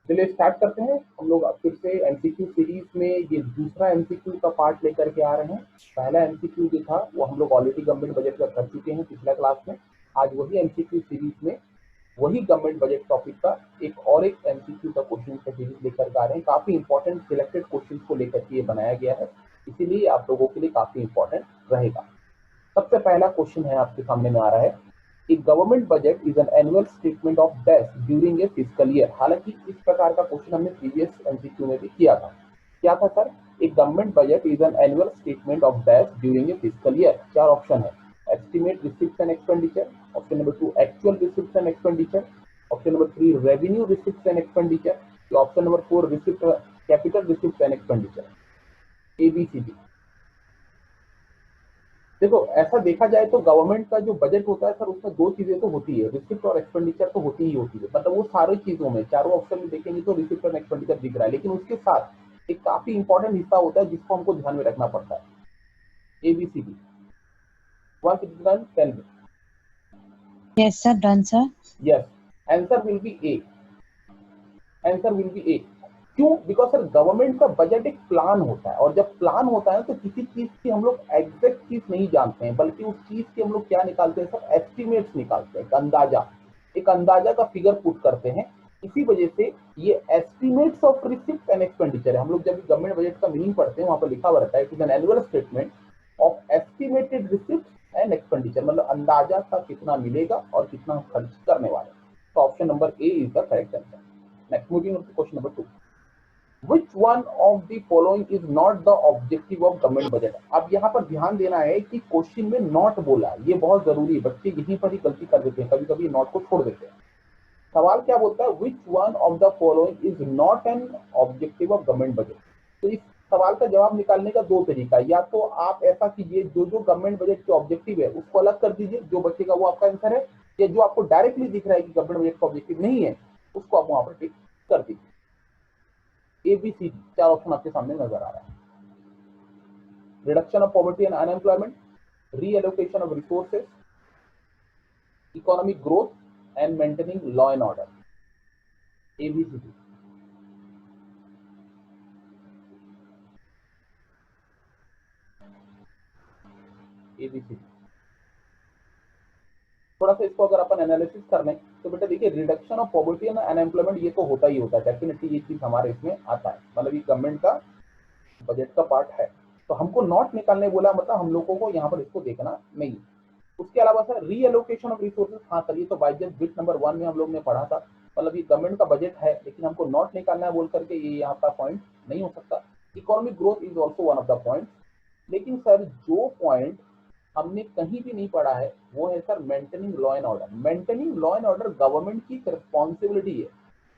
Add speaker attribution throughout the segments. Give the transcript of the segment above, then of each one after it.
Speaker 1: चलिए स्टार्ट करते हैं। हम लोग फिर से एमसीक्यू सीरीज में ये दूसरा एमसीक्यू का पार्ट लेकर के आ रहे हैं। पहला एमसीक्यू जो था वो हम लोग ऑलरेडी गवर्नमेंट बजट का कर चुके हैं पिछला क्लास में। आज वही एमसीक्यू सीरीज में वही गवर्नमेंट बजट टॉपिक का एक एमसीक्यू का क्वेश्चन का सीरीज लेकर के आ रहे हैं। काफी इंपॉर्टेंट सिलेक्टेड क्वेश्चन को लेकर के ये बनाया गया है, इसीलिए आप लोगों के लिए काफी इंपॉर्टेंट रहेगा। सबसे पहला क्वेश्चन है आपके सामने में आ रहा है, A government budget is an annual statement of debt during a fiscal year। हालांकि इस प्रकार का क्वेश्चन हमने प्रीवियस एमसीक्यू में भी किया था। क्या था sir? A government budget is an annual statement of debt during a fiscal year। चार ऑप्शन है, estimate receipts and expenditure, option number 2 actual receipts and expenditure, option number 3 revenue receipts and expenditure, option number 4 receipt capital receipts and expenditure। ABCD। देखो ऐसा देखा जाए तो government का जो budget होता है सर, उसमें दो चीजें तो होती है, रिसिप्ट और एक्सपेंडिचर तो होती ही होती है। मतलब वो सारी चीजों में चारों ऑप्शन में देखेंगे तो रिसिप्ट और एक्सपेंडिचर दिख रहा है, लेकिन उसके साथ एक काफी इंपॉर्टेंट हिस्सा होता है जिसको हमको ध्यान में रखना पड़ता है। ABCD। Once it is done, tell me।
Speaker 2: Yes, sir. Done, sir.
Speaker 1: Yes, answer will be A. Answer will be A. क्यों? बिकॉज सर गवर्नमेंट का बजट एक प्लान होता है, और जब प्लान होता है तो किसी चीज की हम लोग एग्जैक्ट चीज नहीं जानते हैं, बल्कि उस चीज की हम लोग क्या निकालते हैं सर? एस्टिमेट्स निकालते हैं, एक अंदाजा का फिगर पुट करते हैं। इसी वजह से ये estimates of receipt and expenditure है। हम लोग जब गवर्नमेंट बजट का मीनिंग पढ़ते हैं वहां पर लिखा हुआ रहता है it is an annual statement of estimated receipt and expenditure, मतलब अंदाजा का कितना मिलेगा और कितना खर्च करने वाले। तो option number A is the correct answer. Next, moving on to question number 2. Which one of the following is not the objective of government budget? अब यहाँ पर ध्यान देना है कि क्वेश्चन में नॉट बोला, ये बहुत जरूरी है। बच्चे यहीं पर ही गलती कर देते हैं, कभी कभी नॉट को छोड़ देते हैं। सवाल क्या बोलता है? Which one of the following is not an objective of government budget? तो इस सवाल का जवाब निकालने का दो तरीका, या तो आप ऐसा कीजिए जो जो गवर्नमेंट बजट के ऑब्जेक्टिव है उसको अलग कर दीजिए, जो बचेगा वो आपका आंसर है, या जो आपको डायरेक्टली दिख रहा है कि गवर्नमेंट बजट का ऑब्जेक्टिव नहीं है उसको आप वहां पर टिक कर दीजिए। ABCD चार ऑप्शन आपके सामने नजर आ रहा है। Reduction of poverty and unemployment, reallocation of resources, economic growth and maintaining law and order. ABCD। ABCD। थोड़ा सा इसको अगर अपन एनालिसिस कर लें तो बेटा देखिए, reduction of poverty and unemployment ये तो होता ही होता है, डेफिनेटली ये चीज हमारे इसमें आता है, मतलब ये गवर्नमेंट का बजट का पार्ट है। तो हमको नॉट निकालने बोला, मतलब हम लोगों को यहाँ पर इसको देखना नहीं। उसके अलावा सर रीएलोकेशन ऑफ रिसोर्सेज, हाँ सर ये तो बाय जस्ट बिट नंबर 1 में हम लोग ने पढ़ा था, मतलब ये गवर्नमेंट का बजट है लेकिन हमको नॉट निकालना है बोल करके ये यहाँ का पॉइंट नहीं हो सकता। Economic growth is also one of the point. लेकिन सर जो पॉइंट हमने कहीं भी नहीं पढ़ा है वो है sir maintaining law and order. Maintaining law and order government की रिस्पॉन्सिबिलिटी है,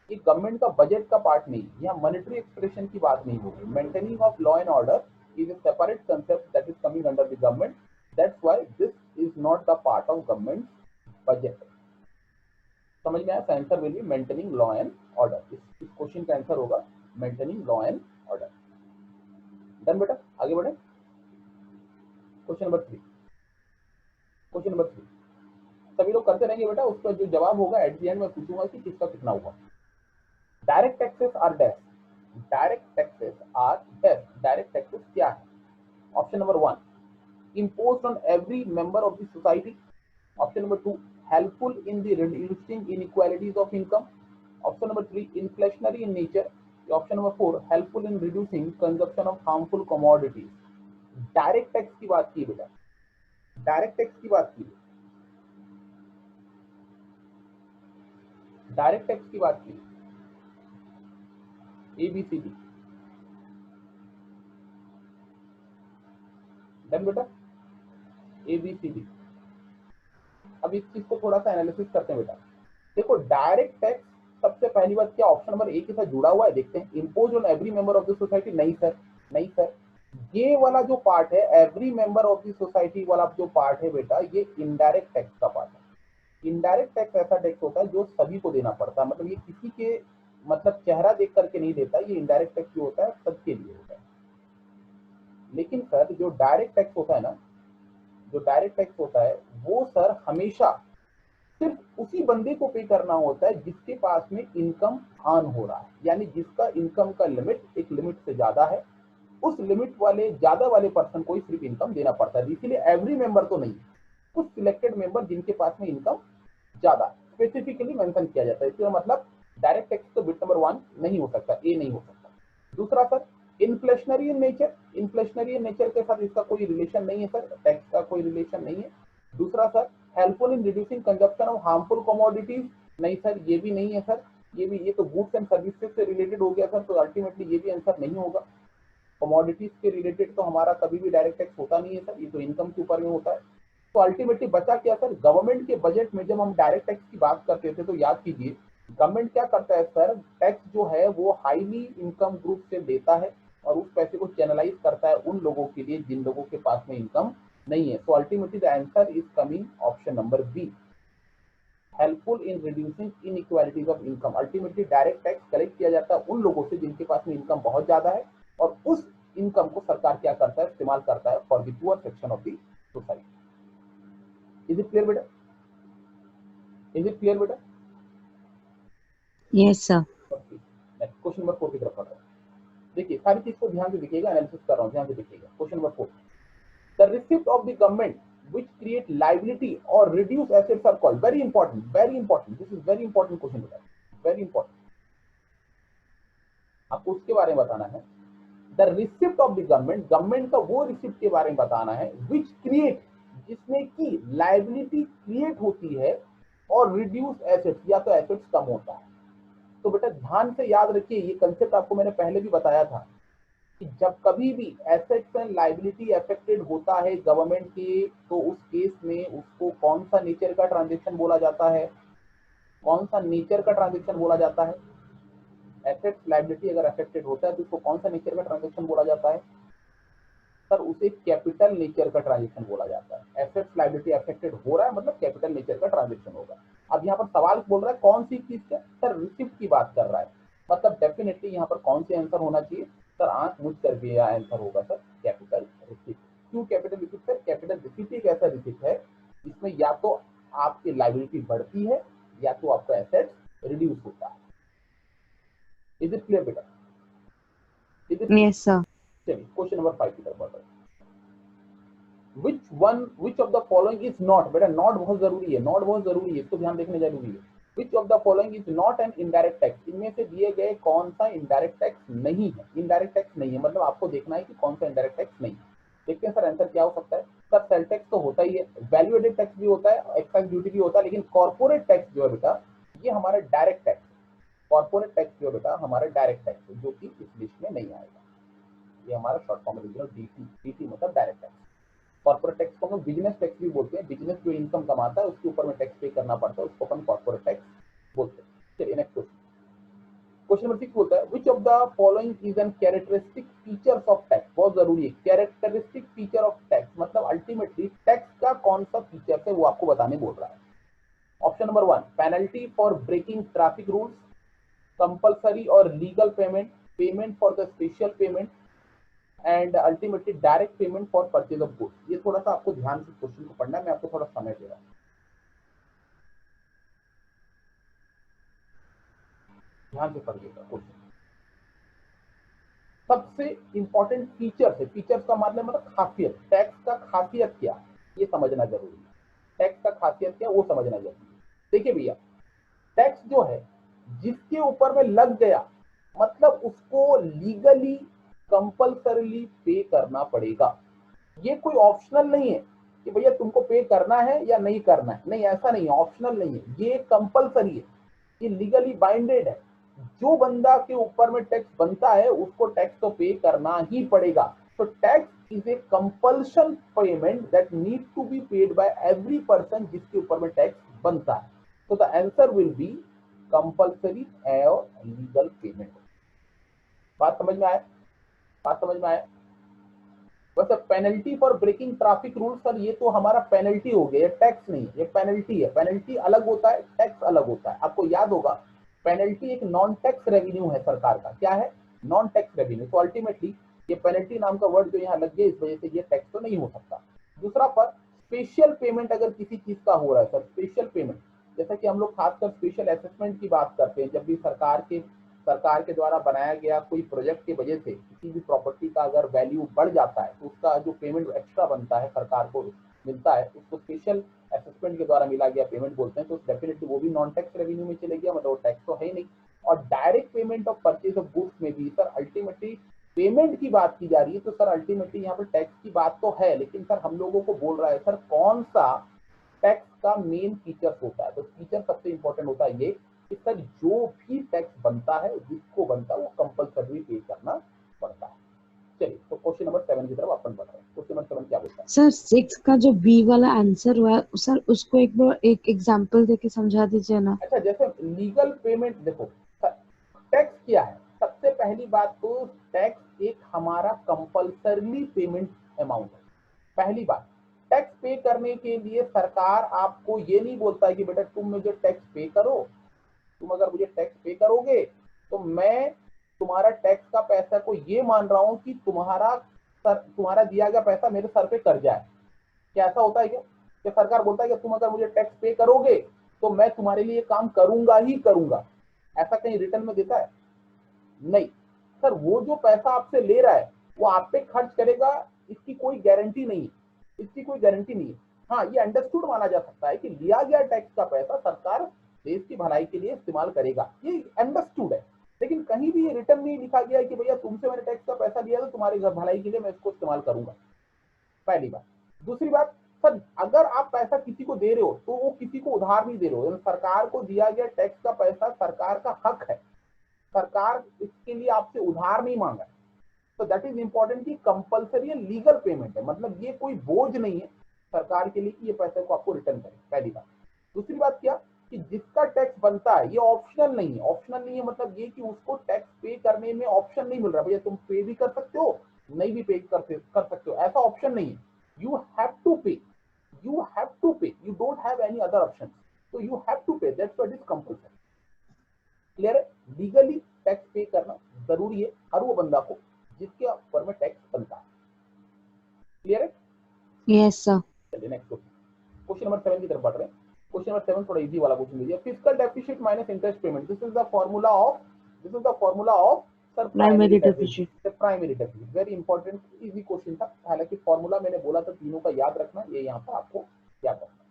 Speaker 1: ये गवर्नमेंट का बजट का पार्ट नहीं। यहाँ मॉनेटरी एक्सप्रेशन की बात नहीं होगी। Maintaining of law and order is a separate concept that is coming under the government, that's why this is not the part of government budget. समझ में आया? Answer will be maintaining law and order. इस question का answer होगा maintaining law and order. Done बेटा, आगे बढ़े। Question number 3। Question number 3 सभी लोग करते रहेंगे बेटा, उसका जो जवाब होगा एट द एंड में पूछूंगा कि किसका कितना हुआ। Direct taxes are dash. Direct taxes are dash. Direct taxes क्या है? Option number 1 imposed on every member of the society, option number 2 helpful in the reducing inequalities of income, option number 3 inflationary in nature, option number 4 helpful in reducing consumption of harmful commodities। Direct tax की बात की बेटा, direct tax की बात की, direct tax की बात की। ABCD। डन बेटा, ABCD। अब इस चीज को थोड़ा सा एनालिसिस करते हैं बेटा। देखो डायरेक्ट टैक्स सबसे पहली बात क्या ऑप्शन नंबर ए के साथ जुड़ा हुआ है? देखते हैं। Impose on every member of the society, नहीं सर, नहीं सर। ये वाला जो पार्ट है every member of the society वाला जो पार्ट है बेटा, ये इनडायरेक्ट टैक्स का पार्ट है। इनडायरेक्ट टैक्स ऐसा टैक्स होता है जो सभी को देना पड़ता है, मतलब ये किसी के मतलब चेहरा देख करके नहीं देता। ये इनडायरेक्ट टैक्स जो होता है सबके लिए होता है। लेकिन सर जो डायरेक्ट टैक्स होता है ना, जो डायरेक्ट टैक्स होता है वो सर हमेशा सिर्फ उसी बंदे को पे करना होता है जिसके पास में इनकम अर्न हो रहा है, यानी जिसका इनकम का लिमिट एक लिमिट से ज्यादा है, उस लिमिट वाले ज्यादा वाले पर्सन को ही सिर्फ इनकम देना पड़ता है। इसीलिए एवरी मेंबर तो नहीं, कुछ सिलेक्टेड मेंबर जिनके पास में इनकम ज्यादा स्पेसिफिकली मेंशन किया जाता है। इसका मतलब डायरेक्ट टैक्स तो बिट नंबर 1 नहीं हो सकता, ए नहीं हो सकता। दूसरा sir, inflationary in nature, inflationary in nature के साथ इसका कोई रिलेशन नहीं है सर, टैक्स का कोई रिलेशन नहीं है। दूसरा sir, helpful in reducing consumption of harmful commodities, नहीं सर ये भी नहीं है सर, ये तो गुड्स एंड सर्विसेज से रिलेटेड हो गया सर, तो अल्टीमेटली ये भी आंसर नहीं होगा। कमोडिटीज के रिलेटेड तो हमारा कभी भी डायरेक्ट टैक्स होता नहीं है सर, ये तो इनकम के ऊपर में होता है। तो अल्टीमेटली बचा क्या सर, गवर्नमेंट के बजट में जब हम डायरेक्ट टैक्स की बात करते थे तो याद कीजिए गवर्नमेंट क्या करता है सर, टैक्स जो है वो हाईली इनकम ग्रुप से देता है और उस पैसे को चैनलाइज करता है उन लोगों के लिए जिन लोगों के पास में इनकम नहीं है। So ultimately the answer is coming option number B, helpful in reducing inequalities of income. Ultimately direct tax collect किया जाता है उन लोगों से जिनके पास में इनकम बहुत ज्यादा है और उस इनकम को सरकार क्या करता है, इस्तेमाल करता है for the poor section of the society. Is it clear बेटा? इज इट क्लियर बेटा?
Speaker 2: Yes, sir.
Speaker 1: Next question number 4 की तरफ बढ़ रहे हैं। देखिए सारी चीज को ध्यान से देखिएगा, एनालिसिस कर रहा हूं, ध्यान से देखिएगा। Question number 4, the receipt of the government which create liability or reduce assets are called, very important, this is very important question बेटा, very important, आपको उसके बारे में बताना है। The receipt of the government, government का वो रिसिप्ट के बारे में बताना है विच क्रिएट, जिसमें की लाइबिलिटी क्रिएट होती है और रिड्यूस एसेट्स, या तो एसेट्स कम होता है। तो बेटा ध्यान से याद रखिए, ये कंसेप्ट आपको मैंने पहले भी बताया था कि जब कभी भी एसेट्स एंड लाइबिलिटी अफेक्टेड होता है गवर्नमेंट के, तो उस केस में उसको कौन सा नेचर का ट्रांजेक्शन बोला जाता है, कौन सा नेचर का ट्रांजेक्शन बोला जाता है। एसेट्स लाइबिलिटी अगर अफेक्टेड होता है तो उसको कौन सा नेचर का ट्रांजेक्शन बोला जाता है सर, उसे कैपिटल नेचर का ट्रांजेक्शन बोला जाता है। एसेट्स लाइबिलिटी अफेक्टेड हो रहा है मतलब कैपिटल नेचर का ट्रांजेक्शन होगा। अब यहाँ पर सवाल बोल रहा है कौन सी चीज से सर, रिसिप्ट की बात कर रहा है, मतलब डेफिनेटली यहाँ पर कौन सी आंसर होना चाहिए सर, आंख मुझ करके यह आंसर होगा सर कैपिटल रिसिप्ट। क्यों capital receipt sir? Capital receipt एक ऐसा रिसिप्ट है जिसमें या तो आपकी लाइबिलिटी बढ़ती है या तो आपका एसेट्स रिड्यूस होता है। इज इट क्लियर बेटा?
Speaker 2: Yes, sir.
Speaker 1: चलिए क्वेश्चन नंबर 5 की तरफ बढ़ रहे हैं। which of the following is not, बेटा नॉट बहुत जरूरी है, नॉट बहुत जरूरी है, इसको ध्यान देखने जरूरी है। which of the following is not an indirect tax, इनमें से दिए गए कौन सा इनडायरेक्ट टैक्स नहीं है। इनडायरेक्ट टैक्स नहीं है मतलब आपको देखना है कि कौन सा इनडायरेक्ट टैक्स नहीं है। देखते हैं सर आंसर क्या हो सकता है। सर सेल टैक्स तो होता ही है, वैल्यू एडेड टैक्स भी होता है, एक्साइज ड्यूटी भी होता है, लेकिन कॉर्पोरेट टैक्स जो है बेटा ये हमारा डायरेक्ट टैक्स, कॉर्पोरेट टैक्स जो बेटा हमारा डायरेक्ट टैक्स है, जो कि इस लिस्ट में नहीं आएगा। ये हमारा शॉर्ट फॉर्म में डीटी, डीटी मतलब डायरेक्ट टैक्स। कॉर्पोरेट टैक्स को हम बिजनेस टैक्स भी बोलते हैं, बिजनेस जो इनकम कमाता है उसके ऊपर में टैक्स पे करना पड़ता है, उसको अपन कॉर्पोरेट टैक्स बोलते हैं। चलिए नेक्स्ट क्वेश्चन, क्वेश्चन नंबर 6 बोलता है which of the following is an characteristic features of tax. बहुत जरूरी है, कैरेक्टरिस्टिक फीचर ऑफ टैक्स मतलब अल्टीमेटली टैक्स का कौन सा फीचर है वो आपको बताने बोल रहा है। Option number 1, penalty for breaking traffic rules, compulsory और legal payment, payment for the special payment and ultimately direct payment for purchase of goods. ये थोड़ा सा आपको ध्यान से क्वेश्चन को पढ़ना है, मैं आपको थोड़ा समय दे रहा हूं, ध्यान से पढ़िएगा क्वेश्चन। सबसे इंपॉर्टेंट फीचर्स है, फीचर्स का मतलब खासियत, टैक्स का खासियत क्या ये समझना जरूरी है। टैक्स का खासियत क्या वो समझना जरूरी है। देखिए भैया टैक्स जो है जिसके ऊपर में लग गया मतलब उसको लीगली कंपल्सरीली पे करना पड़ेगा। ये कोई ऑप्शनल नहीं है कि भैया तुमको पे करना है या नहीं करना है, नहीं ऐसा नहीं है, ऑप्शनल नहीं है, ये कंपल्सरी है, ये लीगली बाइंडेड है। जो बंदा के ऊपर में टैक्स बनता है उसको टैक्स तो पे करना ही पड़ेगा। तो tax is a compulsion payment that need to be paid by every person जिसके ऊपर में टैक्स बनता है। तो the answer will be compulsory और लीगल पेमेंट। बात समझ में आया? बात समझ में आया? वैसे penalty for breaking traffic rule sir ये तो हमारा पेनल्टी हो गया, ये टैक्स नहीं, ये पेनल्टी है। पेनल्टी अलग होता है, टैक्स अलग होता है। आपको याद होगा पेनल्टी एक नॉन टैक्स रेवेन्यू है सरकार का। क्या है? Non tax revenue. तो अल्टीमेटली ये पेनल्टी नाम का वर्ड जो यहाँ लग गया इस वजह से ये टैक्स तो नहीं हो सकता। दूसरा पर स्पेशल पेमेंट अगर किसी चीज का हो रहा है सर, स्पेशल पेमेंट जैसा कि हम लोग खासकर स्पेशल असेसमेंट की बात करते हैं, जब भी सरकार के द्वारा बनाया गया कोई प्रोजेक्ट की वजह से किसी भी प्रॉपर्टी का अगर वैल्यू बढ़ जाता है तो उसका जो पेमेंट एक्स्ट्रा बनता है सरकार को मिलता है, उसको स्पेशल असेसमेंट के द्वारा मिला गया पेमेंट बोलते हैं। तो डेफिनेटली वो भी नॉन टैक्स रेवेन्यू में चले गया, मतलब वो टैक्स तो है ही नहीं। और direct payment of purchase of goods में भी सर अल्टीमेटली पेमेंट की बात की जा रही है, तो सर अल्टीमेटली यहाँ पर टैक्स की बात तो है, लेकिन सर हम लोगों को बोल रहा है सर कौन सा टैक्स का मेन फीचर होता है। तो फीचर सबसे इंपॉर्टेंट होता है ये कि सर जो भी टैक्स बनता है, जिसको बनता है वो कंपलसरी पे करना पड़ता है। चलिए तो क्वेश्चन नंबर 7 की तरफ अपन बढ़ रहे हैं। क्वेश्चन नंबर 7 क्या बोलता है?
Speaker 2: सर 6 का जो बी वाला आंसर हुआ है सर, उसको एक बार एक एग्जांपल देके समझा दीजिए ना।
Speaker 1: अच्छा, जैसे लीगल पेमेंट देखो, टैक्स क्या है? सबसे पहली बात तो टैक्स एक हमारा कंपलसरी पेमेंट अमाउंट है। पहली बात, टैक्स पे करने के लिए सरकार आपको ये नहीं बोलता है कि बेटा तुम मुझे टैक्स पे करो, तुम अगर मुझे टैक्स पे करोगे तो मैं तुम्हारा टैक्स का पैसा को ये मान रहा हूं कि तुम्हारा दिया गया पैसा मेरे सर पे कर जाए। क्या ऐसा होता है क्या? क्या सरकार बोलता है कि तुम अगर मुझे टैक्स पे करोगे तो मैं तुम्हारे लिए काम करूंगा ही करूंगा? ऐसा कहीं रिटर्न में देता है? नहीं सर, वो जो पैसा आपसे ले रहा है वो आप पे खर्च करेगा, इसकी कोई गारंटी नहीं है, इसकी कोई गारंटी नहीं है। हाँ, ये अंडरस्टूड माना जा सकता है कि लिया गया टैक्स का पैसा सरकार देश की भलाई के लिए इस्तेमाल करेगा, ये अंडरस्टूड है। लेकिन कहीं भी ये रिटर्न नहीं लिखा गया है कि भैया तुमसे मैंने टैक्स का पैसा लिया तो तुम्हारे घर भलाई के लिए मैं इसको इस्तेमाल करूंगा। पहली बात। दूसरी बात, सर अगर आप पैसा किसी को दे रहे हो तो वो किसी को उधार नहीं दे रहे हो, सरकार को दिया गया टैक्स का पैसा सरकार का हक है, सरकार इसके लिए आपसे उधार नहीं मांगा। तो दैट इज इंपॉर्टेंट कि कंपलसरी लीगल पेमेंट है, मतलब ये कोई बोझ नहीं है सरकार के लिए कि ये पैसे को आपको रिटर्न करें। पहली बात। दूसरी बात क्या कि जिसका टैक्स बनता है ये ऑप्शनल नहीं है। ऑप्शनल नहीं है मतलब ये कि उसको टैक्स पे करने में ऑप्शन नहीं मिल रहा, भैया तुम पे भी कर सकते हो, नहीं भी पे कर सकते हो, ऐसा ऑप्शन नहीं है। यू हैव टू पे, यू हैव टू पे, you don't have any other option, तो यू हैव टू पे, that's what is compulsory. Clear है? लीगली टैक्स पे करना जरूरी है हर वो बंदा को जिसके ऊपर में टैक्स बनता है। क्लियर है?
Speaker 2: Yes sir.
Speaker 1: चलिए नेक्स्ट क्वेश्चन, क्वेश्चन नंबर 7 की तरफ बढ़ रहे हैं। क्वेश्चन नंबर 7 थोड़ा इजी वाला क्वेश्चन लीजिए। Fiscal deficit minus interest payment, this is the formula of sir primary
Speaker 2: primary
Speaker 1: deficit.
Speaker 2: Deficit.
Speaker 1: Primary deficit very important easy question था, हालांकि फार्मूला मैंने बोला था तीनों का याद रखना, ये यहाँ पर आपको याद रखना।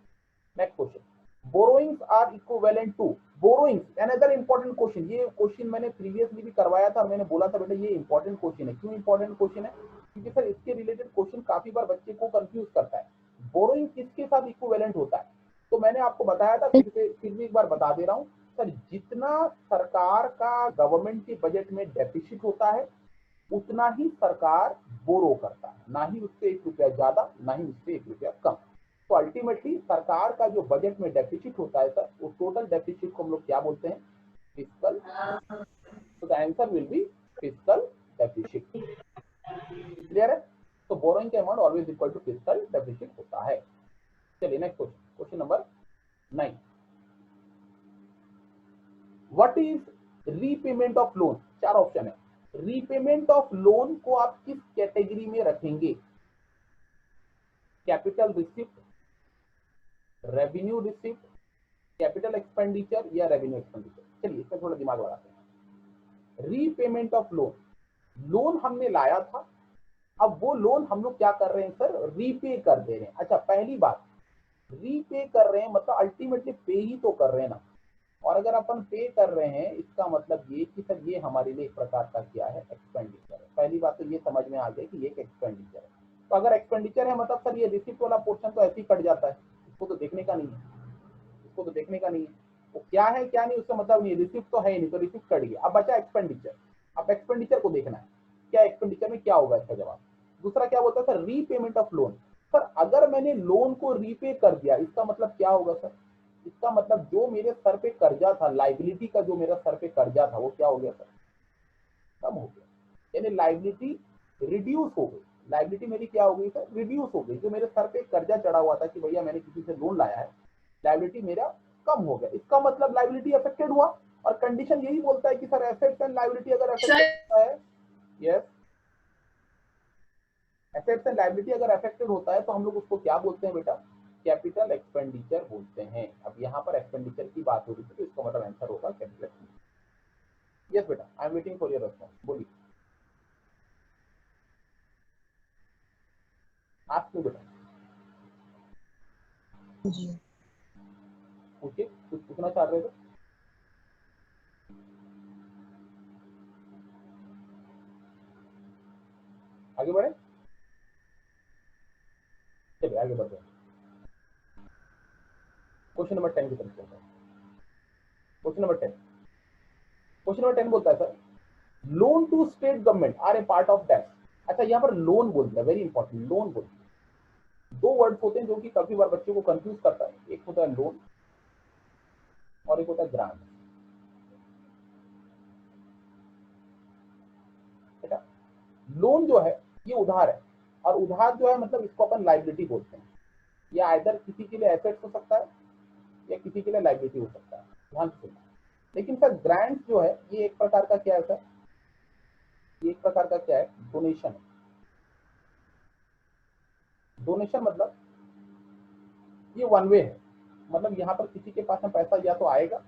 Speaker 1: Next question, borrowings are equivalent to, borrowings another important question. ये क्वेश्चन मैंने प्रीवियसली भी करवाया था और मैंने बोला था बेटा ये इंपॉर्टेंट क्वेश्चन है। क्यों इंपॉर्टेंट क्वेश्चन है? क्योंकि सर इसके रिलेटेड क्वेश्चन काफी बार बच्चे को कंफ्यूज करता है। बोरोइंग किसके साथ इक्विवेलेंट होता है? तो मैंने आपको बताया था, फिर भी एक बार बता दे रहा हूँ सर, जितना सरकार का गवर्नमेंट के बजट में डेफिसिट होता है उतना ही सरकार बोरो करता है, ना ही उससे 1 रुपया ज्यादा ना ही उससे 1 रुपया कम। तो अल्टीमेटली सरकार का जो बजट में डेफिसिट होता है सर, उस टोटल डेफिसिट को हम लोग क्या बोलते हैं? फिस्कल। तो the answer will be fiscal deficit. Clear है? तो बोरोइंग के amount always equal to fiscal deficit होता है। चलिए next question, question number 9, what is repayment of loan? 4 option है। रीपेमेंट ऑफ लोन को आप किस कैटेगरी में रखेंगे? Capital receipt, revenue receipt, capital expenditure या रेवेन्यू एक्सपेंडिचर? चलिए इसमें थोड़ा दिमाग लगाते हैं। रीपेमेंट ऑफ लोन, लोन हमने लाया था, अब वो लोन हम लोग क्या कर रहे हैं सर? रीपे कर दे रहे हैं। अच्छा, पहली बात, रीपे कर रहे हैं मतलब अल्टीमेटली पे ही तो कर रहे हैं ना। और अगर अपन पे कर रहे हैं इसका मतलब ये कि सर ये हमारे लिए एक प्रकार का क्या है? एक्सपेंडिचर है। पहली बात तो ये समझ में आ गया कि ये एक एक्सपेंडिचर है। तो अगर एक्सपेंडिचर है मतलब सर ये रिसिप्ट वाला पोर्शन तो ऐसे ही कट जाता है, इसको तो देखने का नहीं है, इसको तो देखने का नहीं है। वो क्या है क्या नहीं उसका मतलब नहीं, रिसिप्ट तो है ही नहीं, तो रिसिप्ट कट गया। अब बचा एक्सपेंडिचर, अब एक्सपेंडिचर को देखना है क्या एक्सपेंडिचर में क्या होगा इसका जवाब। दूसरा क्या बोलता है sir? Repayment of loan. Sir अगर मैंने लोन को रीपे कर दिया इसका मतलब क्या होगा सर? इसका मतलब जो मेरे सर पे कर्जा था, लाइबिलिटी का जो मेरा सर पे कर्जा था वो क्या हो गया सर? कम हो गया, यानी लाइबिलिटी रिड्यूस हो गई। लाइबिलिटी मेरी क्या हो गई सर? रिड्यूस हो गई। जो मेरे सर पे कर्जा चढ़ा हुआ था कि भैया मैंने किसी से लोन लाया है, लाइबिलिटी मेरा कम हो गया, इसका मतलब लाइबिलिटी अफेक्टेड हुआ। और कंडीशन यही बोलता है कि सर एसेट्स एंड लाइबिलिटी अगर अफेक्टेड होता है, यस, एसेट्स एंड लाइबिलिटी अगर अफेक्टेड होता है तो हम लोग उसको क्या बोलते हैं बेटा? कैपिटल एक्सपेंडिचर एक्सपेंडिचर बोलते हैं। अब यहाँ पर एक्सपेंडिचर की बात हो रही थी तो इसका मतलब आंसर होगा कैपिटल एक्सपेंडिचर। यस बेटा, I am waiting for your response. बोलिए, आप क्यों बेटा
Speaker 2: जी
Speaker 1: पूछिए, कुछ पूछना चाह रहे थे? आगे बढ़े, चलिए आगे बढ़ते हैं। क्वेश्चन नंबर 10 की तरफ चलते हैं। क्वेश्चन नंबर 10, क्वेश्चन नंबर 10 बोलता है sir, loan to state government are a part of that. अच्छा, यहाँ पर लोन बोलते हैं, वेरी इंपॉर्टेंट, लोन बोलते हैं। दो वर्ड्स होते हैं जो कि काफी बार बच्चों को कंफ्यूज करता है, एक होता है लोन और एक होता है ग्रांट। बेटा लोन जो है ये उधार है, और उधार जो है मतलब इसको अपन लाइबिलिटी बोलते हैं। या आइदर किसी के लिए एसेट हो सकता है या किसी के लिए लाइबिलिटी हो सकता है, ध्यान से सुनना। लेकिन सर ग्रांट जो है ये एक प्रकार का क्या है सर, ये एक प्रकार का क्या है, डोनेशन है। डोनेशन मतलब ये वन वे है, मतलब यहाँ पर किसी के पास में पैसा या तो आएगा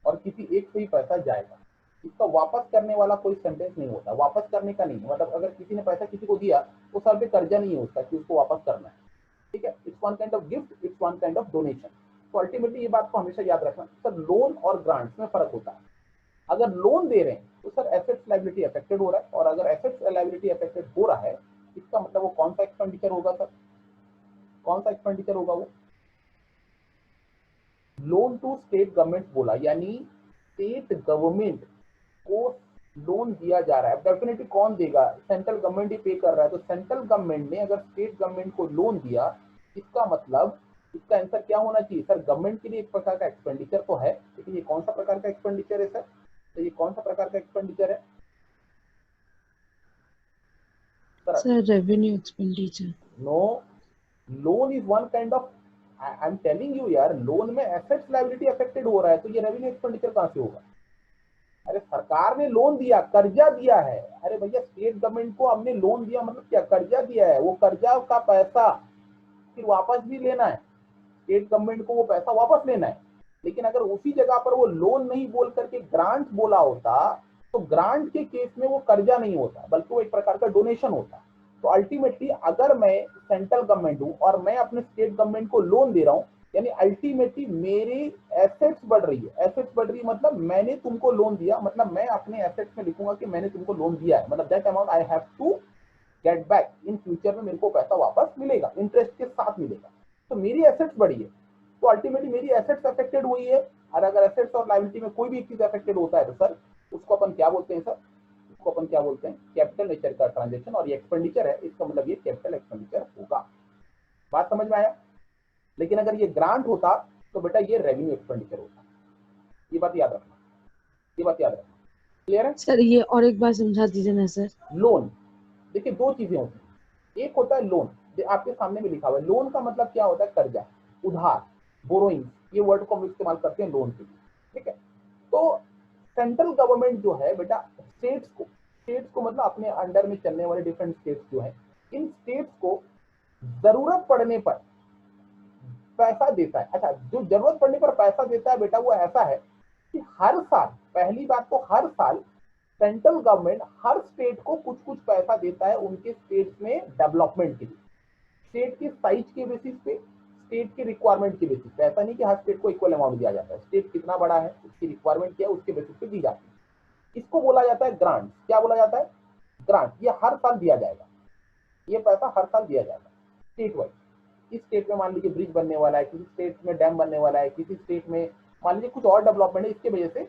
Speaker 1: और किसी एक से ही पैसा जाएगा। इसका वापस करने वाला कोई सेंटेंस नहीं होता, वापस करने का नहीं, मतलब अगर किसी ने पैसा किसी को दिया तो सर पे कर्जा नहीं है उसका कि उसको वापस करना है, ठीक है। It's one kind of gift, it's one kind of donation. तो अल्टीमेटली ये बात को हमेशा याद रखना सर, लोन और ग्रांट्स में फर्क होता है। अगर लोन दे रहे हैं तो सर एसेट्स लायबिलिटी अफेक्टेड हो रहा है, और अगर एसेट्स लायबिलिटी अफेक्टेड हो रहा है इसका मतलब वो कौन सा एक्सपेंडिचर होगा सर, कौन सा एक्सपेंडिचर होगा वो, लोन टू स्टेट गवर्नमेंट बोला, यानी स्टेट गवर्नमेंट को लोन दिया जा रहा है। डेफिनेटली कौन देगा, सेंट्रल गवर्नमेंट ही पे कर रहा है। तो सेंट्रल गवर्नमेंट ने अगर स्टेट गवर्नमेंट को लोन दिया, इसका मतलब इसका आंसर क्या होना चाहिए सर, गवर्नमेंट के लिए एक प्रकार का एक्सपेंडिचर तो है, लेकिन ये कौन सा प्रकार का एक्सपेंडिचर है सर, तो ये कौन सा प्रकार का एक्सपेंडिचर है sir?
Speaker 2: Sir revenue expenditure.
Speaker 1: No, loan is one kind of, I am telling you यार, लोन में एसेट्स लायबिलिटी अफेक्टेड हो रहा है तो ये रेवेन्यू एक्सपेंडिचर कहां से होगा? अरे सरकार ने लोन दिया, कर्जा दिया है। अरे भैया स्टेट गवर्नमेंट को हमने लोन दिया मतलब क्या, कर्जा दिया है, वो कर्जा का पैसा फिर वापस भी लेना है, स्टेट गवर्नमेंट को वो पैसा वापस लेना है। लेकिन अगर उसी जगह पर वो लोन नहीं बोल करके ग्रांट बोला होता तो ग्रांट के केस में वो कर्जा नहीं होता बल्कि वो एक प्रकार का डोनेशन होता। तो अल्टीमेटली अगर मैं सेंट्रल गवर्नमेंट हूं और मैं अपने स्टेट गवर्नमेंट को लोन दे रहा हूं, यानी अल्टीमेटली मेरी एसेट्स बढ़ रही है। एसेट्स बढ़ रही है मतलब मैंने तुमको लोन दिया, मतलब मैं अपने एसेट्स में लिखूंगा कि मैंने तुमको लोन दिया है, मतलब that amount I have to get back in future में, मेरे को पैसा वापस मिलेगा, इंटरेस्ट के साथ मिलेगा। तो मेरी एसेट्स बढ़ी है, तो अल्टीमेटली मेरी एसेट्स अफेक्टेड हुई है। और अगर एसेट्स और लायबिलिटी में कोई भी एक चीज अफेक्टेड होता है तो सर उसको अपन क्या बोलते हैं सर, उसको अपन क्या बोलते हैं, कैपिटल नेचर का ट्रांजेक्शन। और ये एक्सपेंडिचर है, इसका मतलब ये कैपिटल एक्सपेंडिचर होगा। बात समझ में आया? लेकिन अगर ये ग्रांट होता तो बेटा ये रेवेन्यू एक्सपेंडिचर होता। ये बात याद रखना, ये बात याद रखना, क्लियर है?
Speaker 2: सर ये और एक बार समझा दीजिए ना सर।
Speaker 1: लोन, देखिए दो चीजें होती हैं, एक होता है लोन, आपके सामने में लिखा हुआ है। लोन का मतलब क्या होता है, कर्जा, उधार, बोरोइंग, ये वर्ड को हम इस्तेमाल करते हैं लोन के लिए, ठीक है। तो सेंट्रल गवर्नमेंट जो है बेटा स्टेट्स को मतलब अपने अंडर में चलने वाले डिफरेंट स्टेट्स जो है, इन स्टेट्स को जरूरत पड़ने पर पैसा देता है। अच्छा, जो जरूरत पड़ने पर पैसा देता है बेटा वो ऐसा है कि हर साल, पहली बात तो हर साल सेंट्रल गवर्नमेंट हर स्टेट को कुछ कुछ पैसा देता है उनके स्टेट में डेवलपमेंट के लिए, स्टेट के साइज के बेसिस पे, स्टेट के रिक्वायरमेंट के बेसिस पे। ऐसा नहीं कि हर स्टेट को इक्वल अमाउंट दिया जाता है, स्टेट कितना बड़ा है, उसकी रिक्वायरमेंट क्या है, उसके बेसिस पे दी जाती है। इसको बोला जाता है ग्रांट। क्या बोला जाता है, ग्रांट। ये हर साल दिया जाएगा, ये पैसा हर साल दिया जाएगा स्टेट वाइज। इस स्टेट में मान लीजिए ब्रिज बनने वाला है, किसी स्टेट में डैम बनने वाला है, किसी स्टेट में मान लीजिए कुछ और डेवलपमेंट है, इसके वजह से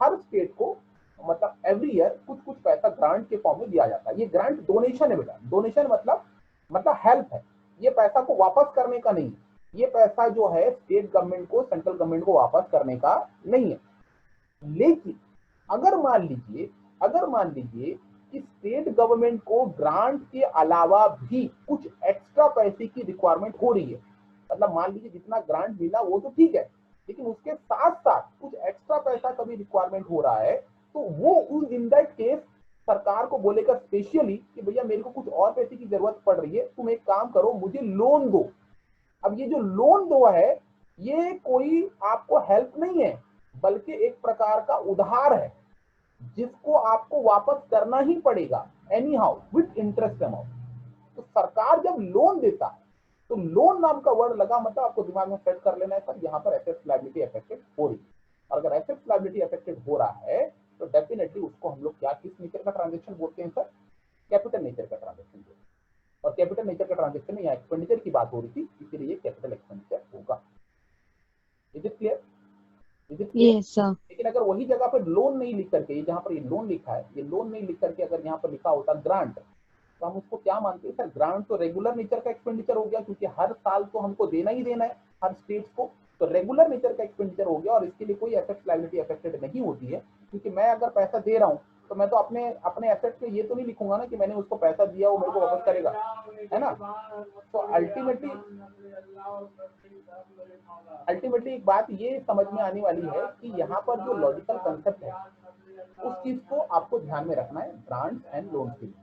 Speaker 1: हर स्टेट को मतलब एवरी ईयर कुछ कुछ पैसा ग्रांट के फॉर्म में दिया जाता है। ये ग्रांट डोनेशन है बेटा, डोनेशन मतलब हेल्प है, ये पैसा को वापस करने का नहीं, ये पैसा जो है स्टेट गवर्नमेंट को सेंट्रल गवर्नमेंट को वापस करने का नहीं है। लेकिन अगर मान लीजिए कि स्टेट गवर्नमेंट को ग्रांट के अलावा भी कुछ एक्स्ट्रा पैसे की रिक्वायरमेंट हो रही है, मतलब मान लीजिए जितना ग्रांट मिला वो तो ठीक है, लेकिन उसके साथ साथ कुछ एक्स्ट्रा पैसा कभी रिक्वायरमेंट हो रहा है, तो वो उस इन दैट केस सरकार को बोलेगा स्पेशली कि भैया मेरे को कुछ और पैसे की जरूरत पड़ रही है, तुम एक काम करो मुझे लोन दो, अब ये जो लोन दो है ये कोई आपको हेल्प नहीं है, बल्कि एक प्रकार का उधार है जिसको आपको वापस करना ही पड़ेगा any how with interest amount. तो सरकार जब लोन देता है तो लोन नाम का वर्ड लगा मतलब आपको दिमाग में सेट कर लेना है सर यहाँ पर एसेट्स लायबिलिटी अफेक्टेड हो रही है, और अगर एसेट्स लायबिलिटी अफेक्टेड हो रहा है तो डेफिनेटली उसको हम लोग क्या किस नेचर का ट्रांजेक्शन बोलते हैं सर, कैपिटल नेचर का ट्रांजेक्शन बोलते हैं। और कैपिटल नेचर का ट्रांजेक्शन में यहाँ एक्सपेंडिचर की बात हो रही थी, इसीलिए ये कैपिटल एक्सपेंडिचर होगा। Is it clear? Is it clear?
Speaker 2: Yes sir.
Speaker 1: लेकिन अगर वही जगह पर लोन नहीं लिख करके, जहां पर ये लोन लिखा है, ये लोन नहीं लिख करके अगर यहाँ पर लिखा होता ग्रांट, तो हम उसको क्या मानते हैं सर, ग्रांट तो रेगुलर नेचर का एक्सपेंडिचर हो गया, क्योंकि हर साल तो हमको देना ही देना है हर स्टेट्स को, तो रेगुलर नेचर का एक्सपेंडिचर हो गया और इसके लिए कोई एसेट्स लायबिलिटी अफेक्टेड नहीं होती है। क्योंकि मैं अगर पैसा दे रहा हूँ तो मैं तो अपने अपने एसेट्स पे ये तो नहीं लिखूंगा ना कि मैंने उसको पैसा दिया वो मेरे को वापस करेगा, है ना। तो अल्टीमेटली एक बात ये समझ में आने वाली है कि यहाँ पर जो लॉजिकल कंसेप्ट है उस चीज को आपको ध्यान में रखना है ग्रांट्स एंड लोन के लिए,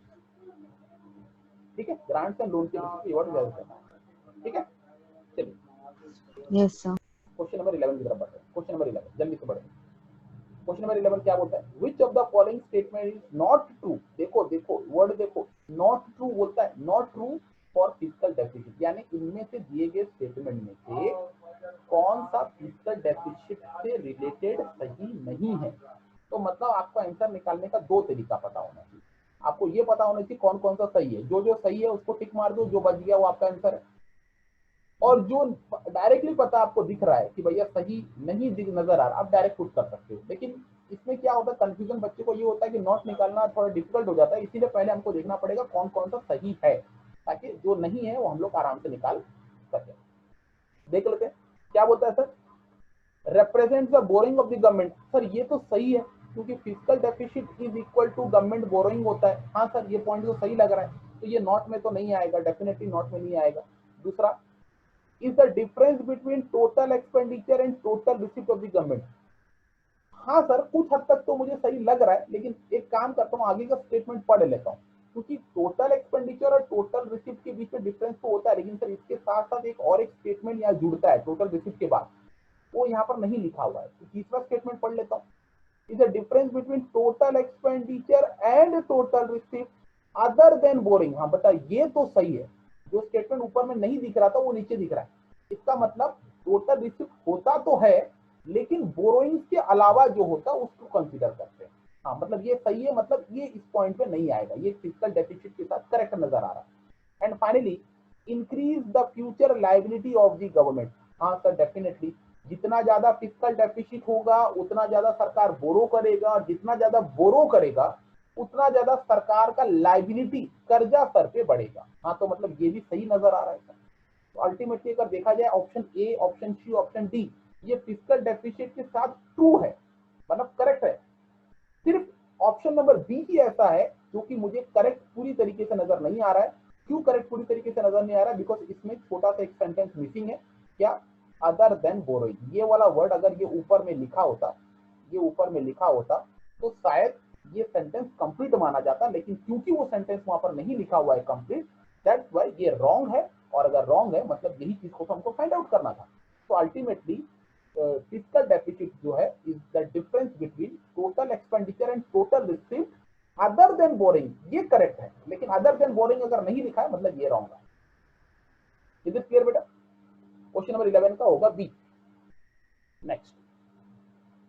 Speaker 1: ठीक है, ग्रांट्स एंड लोन के लिए व्हाट इज करना है, ठीक है। चलिए
Speaker 2: यस सर।
Speaker 1: क्वेश्चन नंबर 11 की तरफ बढ़ते हैं। क्वेश्चन नंबर 11 जल्दी से बढ़ते हैं। क्वेश्चन नंबर 11 क्या बोलता है, which of the following statement is not true, देखो देखो वर्ड देखो, नॉट ट्रू बोलता है, not true for physical deficit, यानी इनमें से दिए गए स्टेटमेंट में से कौन सा फिजिकल डेफिसिट से रिलेटेड सही नहीं है। तो मतलब आपको आंसर निकालने का दो तरीका पता होना चाहिए, आपको ये पता होना चाहिए कौन कौन सा सही है, जो जो सही है उसको टिक मार दो, जो बच गया वो आपका आंसर है। और जो डायरेक्टली पता आपको दिख रहा है कि भैया सही नहीं दिख नजर आ रहा, आप डायरेक्ट पुट कर सकते हो। लेकिन इसमें क्या होता है, कंफ्यूजन बच्चे को ये होता है कि नोट निकालना थोड़ा डिफिकल्ट हो जाता है, इसीलिए पहले हमको देखना पड़ेगा कौन कौन सा सही है, ताकि जो नहीं है वो हम लोग आराम से निकाल सके। देख लेते हैं क्या बोलता है sir, represents the borrowing of the government, sir ये तो सही है क्योंकि physical deficit is equal to government borrowing होता है। हाँ सर ये पॉइंट तो सही लग रहा है, तो ये नॉट में तो नहीं आएगा, डेफिनेटली नॉट में नहीं आएगा। दूसरा, is the difference between total expenditure and total receipt of the government, हाँ सर कुछ हद तक तो मुझे सही लग रहा है, लेकिन एक काम करता हूँ आगे का स्टेटमेंट पढ़ लेता हूँ, क्योंकि टोटल एक्सपेंडिचर और टोटल रिसिप्ट के बीच में डिफरेंस तो होता है, लेकिन सर इसके साथ साथ एक और एक स्टेटमेंट यहाँ जुड़ता है टोटल रिसिप्ट के बाद, वो यहाँ पर नहीं लिखा हुआ है, तो तीसरा स्टेटमेंट पढ़ लेता हूँ, is the difference between total expenditure and total receipt other than boring. हाँ बता ये तो सही है, जो स्टेटमेंट ऊपर में नहीं दिख रहा था वो नीचे दिख रहा है, इसका मतलब टोटल रिसिप्ट होता तो है लेकिन बोरोइंग्स के अलावा जो होता उसको कंसीडर करते हैं। हाँ मतलब ये सही है, मतलब ये इस पॉइंट पे नहीं आएगा, ये फिजिकल डेफिसिट के साथ करेक्ट नजर आ रहा है। And finally, increase the future liability of the government, हाँ सर डेफिनेटली जितना ज्यादा फिजिकल डेफिसिट होगा उतना ज्यादा सरकार बोरो करेगा, और जितना ज्यादा बोरो करेगा उतना ज्यादा सरकार का लायबिलिटी कर्जा सर पे बढ़ेगा। हाँ तो मतलब ये भी सही नजर आ रहा है। तो अल्टीमेटली अगर देखा जाए option A, option C, option D ये फिजिकल डेफिसिट के साथ ट्रू है, मतलब करेक्ट है। सिर्फ ऑप्शन नंबर बी ही ऐसा है जो कि मुझे करेक्ट पूरी तरीके से नजर नहीं आ रहा है। क्यों करेक्ट पूरी तरीके से नजर नहीं आ रहा है, बिकॉज इसमें छोटा सा एक सेंटेंस मिसिंग है, क्या, अदर देन बोरोइंग, ये वाला वर्ड अगर ये ऊपर में लिखा होता, ये ऊपर में लिखा होता तो शायद ये सेंटेंस कंप्लीट माना जाता, लेकिन क्योंकि वो सेंटेंस वहां पर नहीं लिखा हुआ है कंप्लीट, दैट्स व्हाई ये रॉन्ग है। और अगर रॉन्ग है मतलब यही चीज को तो हमको फाइंड आउट करना था। तो अल्टीमेटली फिजिकल डेफिसिट जो है is the difference between total expenditure and total receipt other than boring, ये करेक्ट है, लेकिन अदर देन बोरिंग अगर नहीं लिखा है मतलब ये रॉन्ग है। इज इट क्लियर बेटा? क्वेश्चन नंबर 11 का होगा बी। नेक्स्ट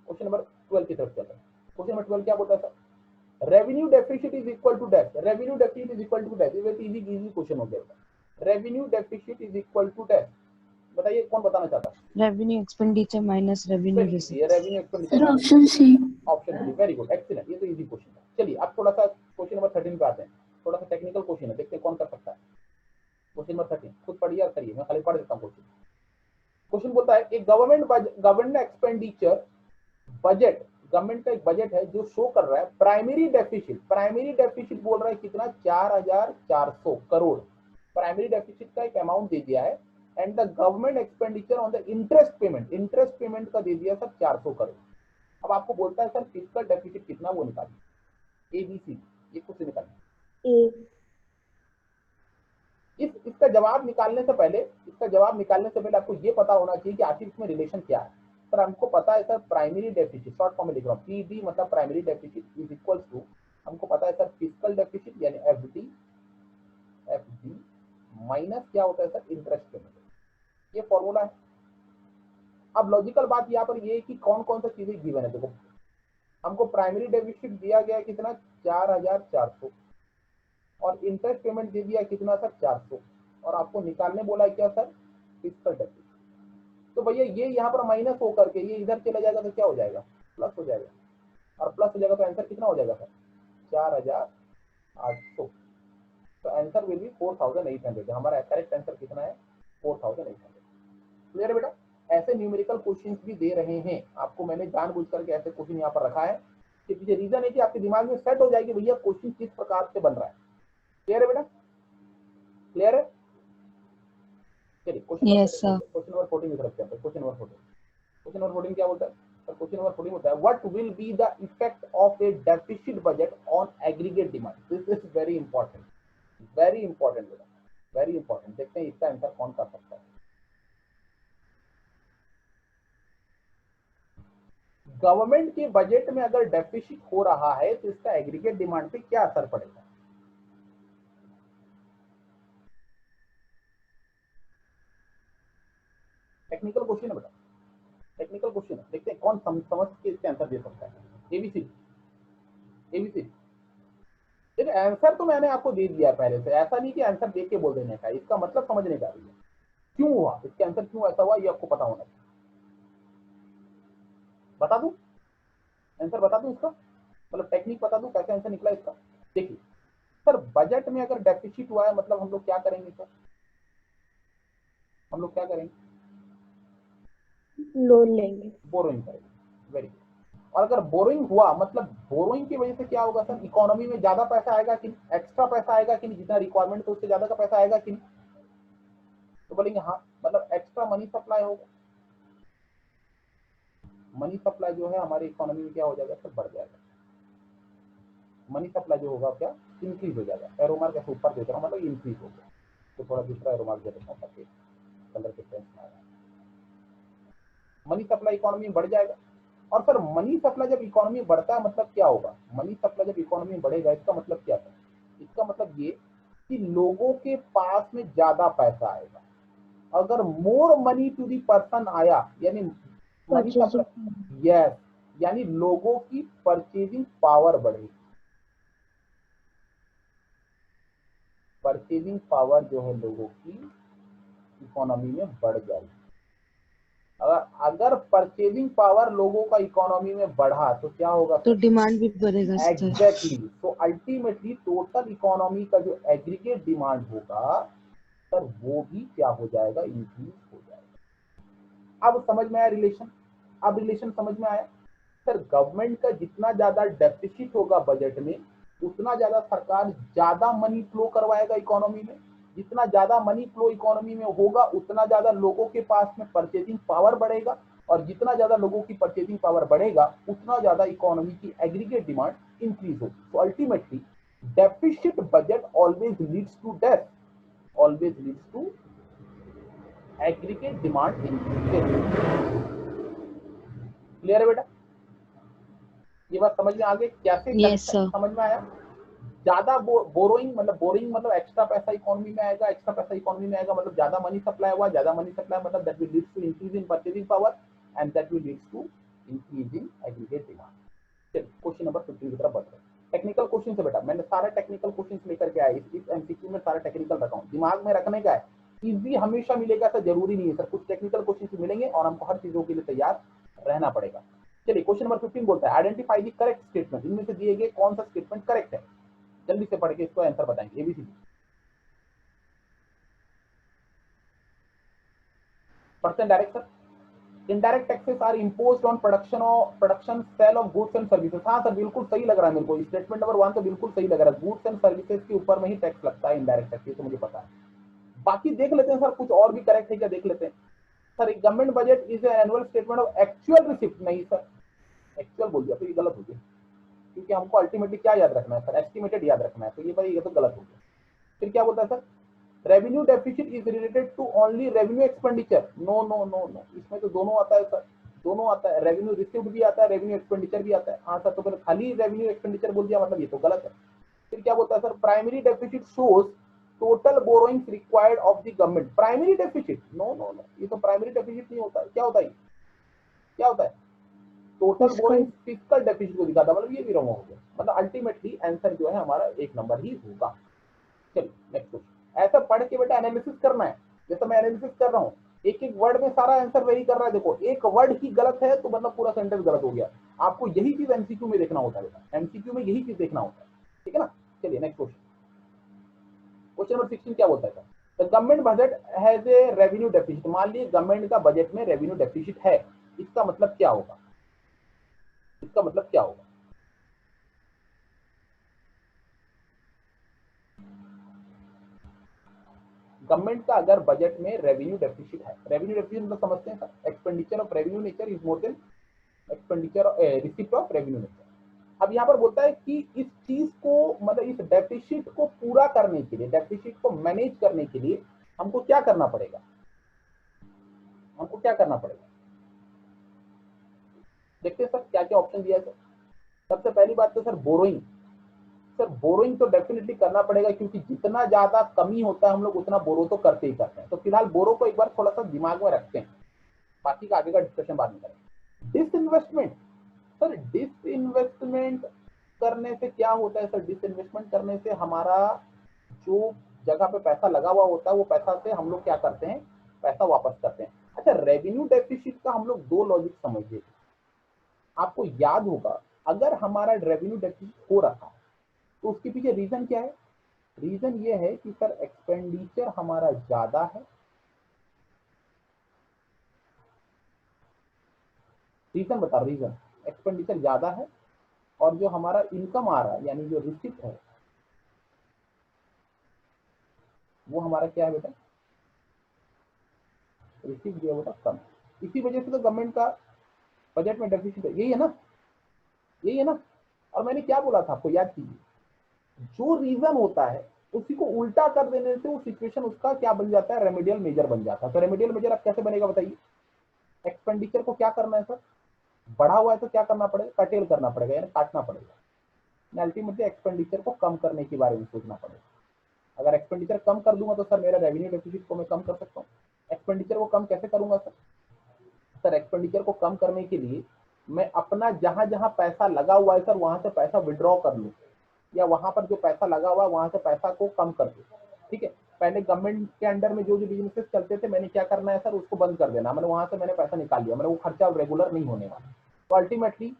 Speaker 1: क्वेश्चन नंबर 12 की तरफ चल रहे हैं। क्वेश्चन नंबर 12 क्या बोलता है sir, revenue deficit is equal to dash, revenue deficit is equal to dash, ये इजी इजी क्वेश्चन हो गया। Revenue deficit is equal to dash, बताइए कौन बताना चाहता है।
Speaker 2: Revenue expenditure minus revenue receipts.
Speaker 1: Revenue expenditure,
Speaker 3: option C.
Speaker 1: Option D, very good, excellent, ये तो इजी क्वेश्चन है। चलिए अब थोड़ा सा क्वेश्चन नंबर 13 पे आते हैं, थोड़ा सा टेक्निकल क्वेश्चन है, देखते हैं कौन कर सकता है। क्वेश्चन नंबर 13 खुद पढ़िए और करिए, मैं खाली पढ़ देता हूँ क्वेश्चन। क्वेश्चन बोलता है एक गवर्नमेंट एक्सपेंडिचर बजट, गवर्नमेंट का एक बजट है जो शो कर रहा है प्राइमरी डेफिसिट, प्राइमरी डेफिसिट बोल रहा है कितना, 4400 करोड़ प्राइमरी डेफिसिट का एक अमाउंट दे दिया है। And the government expenditure on the interest payment, interest payment का दे दिया सर 400 करोड़। अब आपको बोलता है सर फिजिकल डेफिसिट कितना, वो निकालिए, ए बी सी, ये कुछ निकालिए, इसका जवाब निकालने से पहले आपको ये पता होना चाहिए कि आखिर इसमें रिलेशन क्या है। सर हमको पता है sir primary deficit, short form में लिख रहा हूँ, पीडी मतलब primary deficit is equals to, हमको पता है सर फिजिकल डेफिसिट यानी एफडी माइनस क्या होता है सर इंटरेस्ट पेमेंट, ये फॉर्मूला है। अब लॉजिकल बात यहाँ पर ये है कि कौन कौन सा चीजें गिवन है। देखो हमको प्राइमरी डेफिसिट दिया गया कितना 4400 और इंटरेस्ट पेमेंट दे दिया कितना सर 400 और आपको निकालने बोला है क्या सर फिजिकल डेफिसिट। तो भैया ये यहाँ पर माइनस हो करके ये इधर चला जाएगा तो क्या हो जाएगा प्लस हो जाएगा, और प्लस हो जाएगा तो आंसर कितना हो जाएगा सर 4800। तो आंसर विल बी 4800। हमारा करेक्ट आंसर कितना है 4800। क्लियर है बेटा। ऐसे न्यूमेरिकल क्वेश्चंस भी दे रहे हैं आपको, मैंने जानबूझ करके ऐसे क्वेश्चन यहाँ पर रखा है कि पीछे रीजन है कि आपके दिमाग में सेट हो जाएगी भैया क्वेश्चन किस प्रकार से बन रहा है। क्लियर है बेटा, क्लियर है। चलिए क्वेश्चन नंबर 14 की तरफ चलते हैं। क्वेश्चन नंबर 14 क्या बोलता है सर, क्वेश्चन नंबर 14 होता है what will be the effect of A deficit budget on aggregate demand. This is very important बेटा, वेरी इंपॉर्टेंट। देखते हैं इसका आंसर कौन कर सकता है। गवर्नमेंट के बजट में अगर डेफिसिट हो रहा है तो इसका एग्रीगेट डिमांड पे क्या असर पड़ेगा। टेक्निकल क्वेश्चन है बेटा, टेक्निकल क्वेश्चन है। देखते हैं कौन समझ के इसके आंसर दे सकता है। एबीसी देखिए आंसर तो मैंने आपको दे दिया पहले से, ऐसा नहीं कि आंसर देख के बोल देने का, इसका मतलब समझने का भी है क्यों हुआ, इसके आंसर क्यों ऐसा हुआ ये आपको पता होना चाहिए। बता दूं आंसर, बता दूं इसका मतलब टेक्निक बता दूं कैसे आंसर निकला इसका। देखिए सर बजट में अगर डेफिसिट हुआ है मतलब हम लोग क्या करेंगे सर, हम लोग क्या करेंगे
Speaker 2: लोन लेंगे,
Speaker 1: बोरोइंग करेंगे। Very good. और अगर बोरोइंग हुआ मतलब बोरोइंग की वजह से क्या होगा सर, इकोनॉमी में ज्यादा पैसा आएगा कि एक्स्ट्रा पैसा आएगा कि नहीं, जितना रिक्वायरमेंट है उससे ज्यादा का पैसा आएगा कि नहीं। तो बोलेंगे हाँ मतलब एक्स्ट्रा मनी सप्लाई होगा, मनी सप्लाई जो है हमारी इकोनॉमी में क्या हो जाएगा सर बढ़ जाएगा, मनी सप्लाई जो होगा क्या इंक्रीज हो जाएगा। एरो मार्क ऐसे ऊपर देख रहा हूँ मतलब इंक्रीज हो गया, तो थोड़ा दूसरा एरो मार्क दे देता हूँ ताकि कलर के सेंस में आएगा। मनी सप्लाई इकोनॉमी में बढ़ जाएगा। और सर मनी सप्लाई जब इकोनॉमी में बढ़ता है मतलब क्या होगा, मनी सप्लाई जब इकोनॉमी में बढ़ेगा इसका मतलब क्या है, इसका मतलब ये कि लोगों के पास में ज्यादा पैसा आएगा। अगर more money to the person आया यानी मनी सप्लाई, यस, यानी लोगों की परचेजिंग पावर बढ़ेगी, परचेजिंग पावर जो है लोगों की इकोनॉमी में बढ़ जाएगी। अगर परचेजिंग पावर लोगों का इकोनॉमी में बढ़ा तो क्या होगा
Speaker 2: तो डिमांड भी बढ़ेगा सर।
Speaker 1: एग्जैक्टली। तो अल्टीमेटली टोटल इकोनॉमी का जो एग्रीगेट डिमांड होगा सर वो भी क्या हो जाएगा इंक्रीज हो जाएगा। अब समझ में आया रिलेशन, अब रिलेशन समझ में आया। सर गवर्नमेंट का जितना ज्यादा डेफिसिट होगा बजट में उतना ज्यादा सरकार ज्यादा मनी फ्लो करवाएगा इकोनॉमी में, जितना ज्यादा मनी फ्लो इकोनॉमी में होगा उतना ज्यादा लोगों के पास में परचेजिंग पावर बढ़ेगा, और जितना ज्यादा लोगों की परचेजिंग पावर बढ़ेगा उतना ज्यादा इकोनॉमी की एग्रीगेट डिमांड इंक्रीज होगी। तो ultimately deficit budget always leads to death, always leads to aggregate demand increase. Clear है बेटा, ये बात समझ में आ गई कैसे समझ में आया। ज्यादा बोरोइंग मतलब एक्स्ट्रा पैसा इकोनॉमी में आएगा, एक्स्ट्रा पैसा इकोनॉमी में आएगा मतलब ज्यादा मनी सप्लाई हुआ, ज्यादा मनी सप्लाई मतलब that will leads to increase in purchasing power and that will leads to increase in aggregate demand. चलिए क्वेश्चन नंबर 15 की तरफ बढ़ते हैं। टेक्निकल क्वेश्चन से बेटा मैंने सारे टेक्निकल क्वेश्चंस लेकर के आया, इस एमसीक्यू में सारा टेक्निकल रखा हूं, दिमाग में रखने का है। इजी हमेशा मिलेगा सर जरूरी नहीं है सर, कुछ टेक्निकल क्वेश्चंस मिलेंगे और हमको हर चीजों के लिए तैयार रहना पड़ेगा। चलिए क्वेश्चन नंबर 15 बोलता है आइडेंटिफाई द करेक्ट स्टेटमेंट, इनमें से दिए गए कौन सा स्टेटमेंट करेक्ट है। जल्दी से पढ़ के इसको आंसर बताएंगे ABCD. Person direct sir, indirect taxes are imposed on production sale of goods and services. हाँ सर बिल्कुल सही लग रहा है मेरे को, स्टेटमेंट नंबर 1 तो बिल्कुल सही लग रहा है, गुड्स एंड सर्विसेज के ऊपर में ही टैक्स लगता है इनडायरेक्ट टैक्स, तो मुझे पता है। बाकी देख लेते हैं सर कुछ और भी करेक्ट है क्या, देख लेते हैं। Sir government budget is annual statement of actual receipt, नहीं सर एक्चुअल बोल दिया तो ये गलत हो गया, क्योंकि हमको अल्टीमेटली क्या याद रखना है सर, एस्टिमेटेड याद रखना है, तो ये भाई ये तो गलत हो गया। फिर क्या बोलता है sir, revenue deficit is related to only revenue expenditure. No no no no, इसमें तो दोनों आता है सर, दोनों आता है, रेवेन्यू रिसीव्ड भी आता है, रेवेन्यू एक्सपेंडिचर भी आता है। हाँ सर, तो फिर खाली रेवेन्यू एक्सपेंडिचर बोल दिया मतलब ये तो गलत है। फिर क्या बोलता है sir, primary deficit shows total borrowings required of the government. Primary deficit, no no no, ये तो प्राइमरी डेफिसिट नहीं होता है। क्या होता है, क्या होता है, total
Speaker 2: physical.
Speaker 1: Borrowings physical deficit को दिखाता है, मतलब ये भी रॉन्ग हो गया। मतलब अल्टीमेटली आंसर जो है हमारा एक नंबर ही होगा। चलिए नेक्स्ट क्वेश्चन। ऐसा पढ़ के बेटा एनालिसिस करना है, जैसे मैं एनालिसिस कर रहा हूँ, एक एक वर्ड में सारा आंसर वही कर रहा है। देखो एक वर्ड ही गलत है तो मतलब पूरा सेंटेंस गलत हो गया। आपको यही चीज एमसीक्यू में देखना होता है बेटा, एमसीक्यू में यही चीज देखना होता है, ठीक है ना। चलिए नेक्स्ट क्वेश्चन, क्वेश्चन नंबर 16 क्या बोलता है, the government budget has a revenue deficit. मान लीजिए गवर्नमेंट का बजट में रेवेन्यू डेफिसिट है, इसका मतलब क्या होगा, इसका मतलब क्या होगा। गवर्नमेंट का अगर बजट में रेवेन्यू डेफिसिट है, रेवेन्यू डेफिसिट मतलब समझते हैं sir, expenditure of revenue nature is more than expenditure receipt of revenue nature. अब यहाँ पर बोलता है कि इस चीज को मतलब इस डेफिसिट को पूरा करने के लिए, डेफिसिट को मैनेज करने के लिए हमको क्या करना पड़ेगा, हमको क्या करना पड़ेगा। देखते हैं सर क्या क्या ऑप्शन दिया है सर। सबसे पहली बात तो सर बोरोइंग, सर बोरोइंग तो डेफिनेटली करना पड़ेगा, क्योंकि जितना ज्यादा कमी होता है हम लोग उतना बोरो तो करते ही करते हैं। तो फिलहाल बोरो को एक बार थोड़ा सा दिमाग में रखते हैं, बाकी का आगे का डिस्कशन बाद में करें। डिसइन्वेस्टमेंट, सर डिसइन्वेस्टमेंट करने से क्या होता है सर, डिसइन्वेस्टमेंट करने से हमारा जो जगह पे पैसा लगा हुआ होता है वो पैसा से हम लोग क्या करते हैं, पैसा वापस करते हैं। अच्छा, रेवेन्यू डेफिसिट का हम लोग दो लॉजिक समझिए। आपको याद होगा अगर हमारा रेवेन्यू डेफिसिट हो रखा है तो उसके पीछे रीजन क्या है, रीजन ये है कि सर एक्सपेंडिचर हमारा ज्यादा है, रीजन बता, रीजन एक्सपेंडिचर ज्यादा है, और जो हमारा इनकम आ रहा है यानी जो रिसिप्ट है वो हमारा क्या है बेटा, रिसिप्ट जो है बेटा कम। इसी वजह से तो गवर्नमेंट का बजट में डेफिसिट है, यही है ना, यही है ना। और मैंने क्या बोला था आपको याद कीजिए, जो रीजन होता है उसी को उल्टा कर देने से वो सिचुएशन उसका क्या बन जाता है, रेमेडियल मेजर बन जाता है। तो रेमेडियल मेजर अब कैसे बनेगा बताइए, एक्सपेंडिचर को क्या करना है सर, बढ़ा हुआ है तो क्या करना पड़ेगा, कटेल करना पड़ेगा यानी काटना पड़ेगा। अल्टीमेटली एक्सपेंडिचर को कम करने के बारे में सोचना पड़ेगा। अगर एक्सपेंडिचर कम कर दूंगा तो सर मेरा रेवेन्यू डेफिसिट को मैं कम कर सकता हूँ। एक्सपेंडिचर को कम कैसे करूंगा सर, सर एक्सपेंडिचर को कम करने के लिए मैं अपना जहां जहां पैसा लगा हुआ है सर वहां से पैसा विड्रॉ कर लूँ, या वहां पर जो पैसा लगा हुआ है वहां से पैसा को कम कर दूँ। ठीक है, पहले गवर्नमेंट के अंडर में जो जो बिजनेसेस चलते थे मैंने क्या करना है सर, उसको बंद कर देना, मैंने वहां से मैंने पैसा निकाल लिया, मैंने वो खर्चा रेगुलर नहीं होने वाला। तो अल्टीमेटली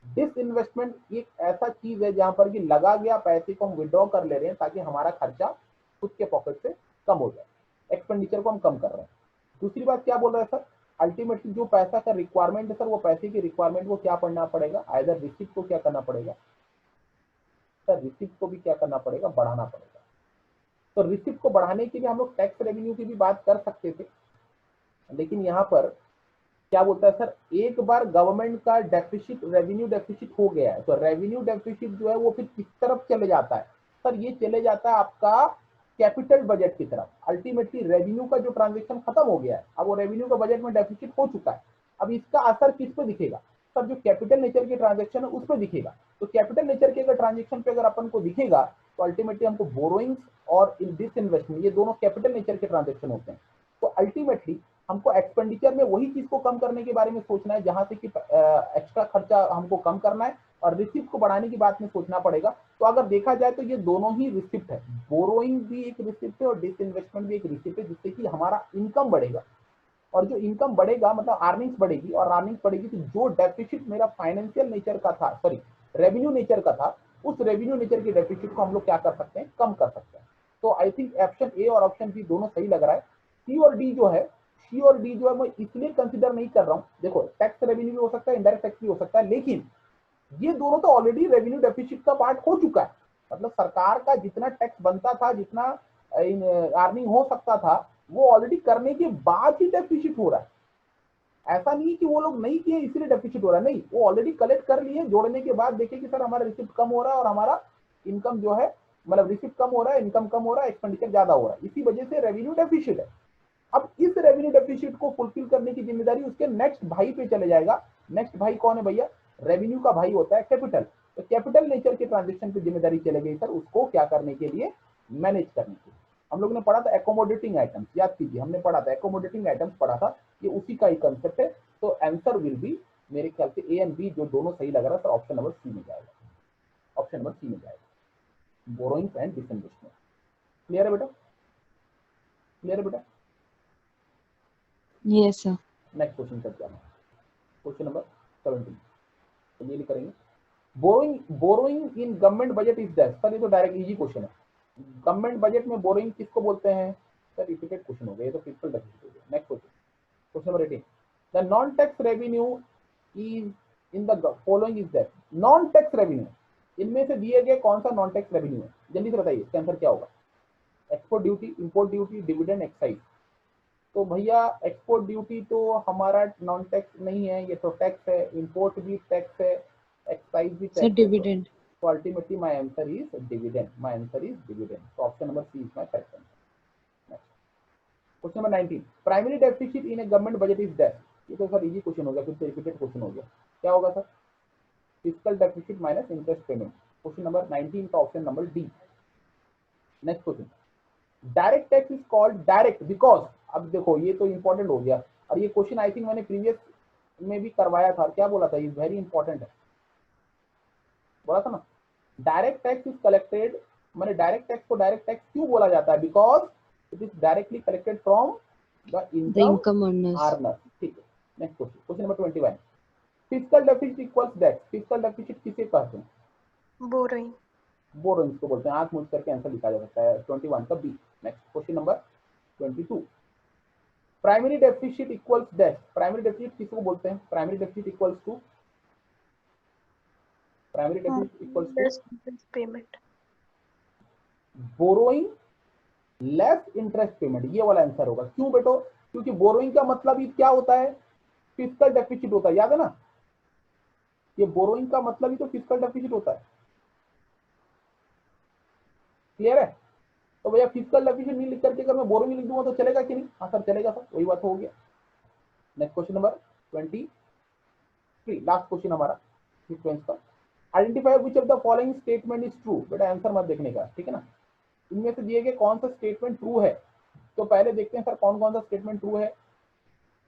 Speaker 1: डिसइन्वेस्टमेंट एक ऐसा चीज है जहां पर कि लगा गया पैसे को हम विड्रॉ कर ले रहे हैं ताकि हमारा खर्चा खुद के पॉकेट से कम हो जाए, एक्सपेंडिचर को हम कम कर रहे हैं। दूसरी बात क्या बोल रहा है सर, अल्टीमेटली जो पैसा का रिक्वायरमेंट है सर वो पैसे की रिक्वायरमेंट को क्या पढ़ना पड़ेगा, आइदर रिसिप्ट को क्या करना पड़ेगा सर, रिसिप्ट को भी क्या करना पड़ेगा, बढ़ाना पड़ेगा। तो रिसिप्ट को बढ़ाने के लिए हम लोग टैक्स रेवेन्यू की भी बात कर सकते थे, लेकिन यहाँ पर क्या बोलता है सर, एक बार गवर्नमेंट का डेफिसिट रेवेन्यू डेफिसिट हो गया है तो रेवेन्यू डेफिसिट जो है वो फिर किस तरफ चले जाता है सर, ये चले जाता है आपका कैपिटल बजट की तरफ। अल्टीमेटली रेवेन्यू का जो ट्रांजेक्शन खत्म हो गया है, अब वो रेवेन्यू का बजट में डेफिसिट हो चुका है, अब इसका असर किस पे दिखेगा सर, जो कैपिटल नेचर के ट्रांजेक्शन है उस पर दिखेगा। तो कैपिटल नेचर के अगर ट्रांजेक्शन पे अगर अपन को दिखेगा तो अल्टीमेटली हमको बोरोइंग्स और डिसइन्वेस्टमेंट ये दोनों कैपिटल नेचर के ट्रांजेक्शन होते हैं। तो अल्टीमेटली हमको एक्सपेंडिचर में वही चीज को कम करने के बारे में सोचना है जहां से कि एक्स्ट्रा खर्चा हमको कम करना है, और रिसिप्ट को बढ़ाने की बात में सोचना पड़ेगा। तो अगर देखा जाए तो ये दोनों ही रिसिप्ट है, बोरोइंग भी एक रिसिप्ट है और डिसइन्वेस्टमेंट भी एक रिसिप्ट है, जिससे कि हमारा इनकम बढ़ेगा, और जो इनकम बढ़ेगा मतलब अर्निंग्स बढ़ेगी, और अर्निंग्स बढ़ेगी तो जो डेफिसिट मेरा फाइनेंशियल नेचर का था, सॉरी रेवेन्यू नेचर का था, उस रेवेन्यू नेचर के डेफिसिट को हम लोग क्या कर सकते हैं, कम कर सकते हैं। तो आई थिंक ऑप्शन ए और ऑप्शन बी दोनों सही लग रहा है। सी और डी जो है, सी और डी जो है मैं इसलिए कंसिडर नहीं कर रहा हूँ, देखो टैक्स रेवेन्यू भी हो सकता है, इनडायरेक्ट टैक्स भी हो सकता है, लेकिन ये दोनों तो ऑलरेडी रेवेन्यू डेफिसिट का पार्ट हो चुका है। मतलब सरकार का जितना टैक्स बनता था, जितना अर्निंग हो सकता था, वो ऑलरेडी करने के बाद ही डेफिसिट हो रहा है। ऐसा नहीं कि वो लोग नहीं किए इसलिए डेफिसिट हो रहा है, नहीं, वो ऑलरेडी कलेक्ट कर लिए, जोड़ने के बाद देखे कि सर हमारा रिसिप्ट कम हो रहा है और हमारा इनकम जो है मतलब रिसिप्ट कम हो रहा है, इनकम कम हो रहा है, एक्सपेंडिचर ज्यादा हो रहा है, इसी वजह से रेवेन्यू डेफिशिट है। अब इस रेवेन्यू डेफिशिट को फुलफिल करने की जिम्मेदारी उसके नेक्स्ट भाई पे चले जाएगा। नेक्स्ट भाई कौन है भैया? रेवेन्यू का भाई होता है कैपिटल। तो कैपिटल नेचर के ट्रांजेक्शन की जिम्मेदारी चले गई सर उसको क्या करने के लिए? मैनेज करने के लिए। हम लोग ने पढ़ा था एकोमोडेटिंग आइटम्स, याद कीजिए हमने पढ़ा था एकोमोडेटिंग आइटम्स पढ़ा था, ये उसी का ही कंसेप्ट है। तो आंसर विल बी मेरे ख्याल से ए एंड बी जो दोनों सही लग रहा है सर, ऑप्शन नंबर सी में जाएगा, ऑप्शन नंबर सी में जाएगा, बोरोइंग्स एंड डिसइन्वेस्टमेंट। क्लियर है बेटा? क्लियर है बेटा?
Speaker 2: Yes sir.
Speaker 1: नेक्स्ट क्वेश्चन करते हैं, क्वेश्चन नंबर 17। तो ये लिख करेंगे borrowing in government budget is that. Sir ये तो डायरेक्ट इजी क्वेश्चन है। गवर्नमेंट बजट में बोरोइंग किसको बोलते हैं? सर रिपीटेड क्वेश्चन हो गया, ये तो फिजिकल डेफिसिट हो गया। Next question, question number 18, the non tax revenue is in the following is that. Non tax revenue इनमें से दिए गए कौन सा नॉन टैक्स रेवेन्यू है? जल्दी से बताइए इसका आंसर क्या होगा? Export duty, import duty, dividend, excise. तो भैया एक्सपोर्ट ड्यूटी तो हमारा नॉन टैक्स नहीं है, ये तो टैक्स है। इंपोर्ट भी टैक्स है, एक्साइज भी
Speaker 2: सर
Speaker 1: टैक्स है।
Speaker 2: डिविडेंड।
Speaker 1: तो ultimately my answer is dividend, my answer is dividend. तो option number C is my correct answer. Question number 19, primary deficit in a government budget is that. ये तो sir easy question हो गया, फिर से repeated question हो गया। क्या होगा sir? Physical deficit minus interest payment. Question number 19 का option number D. Next question, direct tax is called direct because. अब देखो ये तो इंपॉर्टेंट हो गया, और ये क्वेश्चन आई थिंक मैंने प्रीवियस में भी करवाया था। क्या बोला था? ये वेरी इंपॉर्टेंट है, बोला था ना। डायरेक्ट टैक्स इज कलेक्टेड, मैंने डायरेक्ट टैक्स को डायरेक्ट टैक्स क्यों बोला जाता है? Because it is directly collected from the
Speaker 2: the
Speaker 1: income
Speaker 2: income earners.
Speaker 1: Earner. ठीक है। Next question, question number 21, physical deficit equals that. Physical deficit किसे कहते हैं?
Speaker 3: बोरोइंग।
Speaker 1: बोरोइंग्स को बोलते हैं। आंख मूंद करके आंसर लिखा जा सकता है 21 का B. Next question number 22, primary deficit equals dash. Primary deficit किसको बोलते हैं? Primary deficit equals to, primary deficit equals to
Speaker 3: payment.
Speaker 1: Borrowing less interest payment, ये वाला आंसर होगा। क्यों बेटो? क्योंकि बोरोइंग का मतलब ही क्या होता है? फिजिकल डेफिसिट होता है, याद है ना? ये बोरोइंग का मतलब ही तो फिजिकल डेफिसिट होता है। क्लियर है? तो भैया फिजिकल डेफिसिट नहीं लिख करके अगर मैं बोरोइंग लिख दूंगा तो चलेगा कि नहीं? हाँ सर चलेगा सर, वही बात हो गया। Next question number 23, last question हमारा सीक्वेंस का। Identify which of the following statement is true. बेटा आंसर मत देखने का, ठीक है ना। इनमें से दिए गए कौन सा स्टेटमेंट ट्रू है? तो पहले देखते हैं सर कौन कौन सा स्टेटमेंट ट्रू है।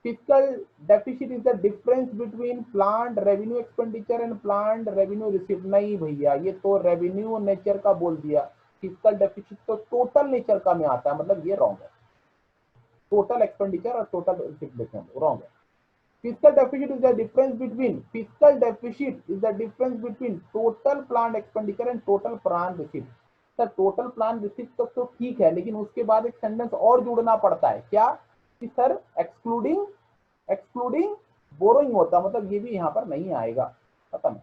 Speaker 1: Physical deficit is the difference between planned revenue expenditure and planned revenue received. नहीं भैया, ये तो रेवेन्यू नेचर का बोल दिया। फिजिकल डेफिसिट तो टोटल नेचर का में आता है, मतलब ये रॉन्ग है। टोटल एक्सपेंडिचर और टोटल रिसीव्ड देखें, रॉन्ग है। Fiscal deficit is the difference between, fiscal deficit is the difference between total planned expenditure and total planned receipt। Sir total plan receipt तक तो ठीक है, लेकिन उसके बाद एक सेंटेंस और जोड़ना पड़ता है। क्या? कि सर एक्सक्लूडिंग बोरोइंग होता, मतलब ये भी यहाँ पर नहीं आएगा। खत्म।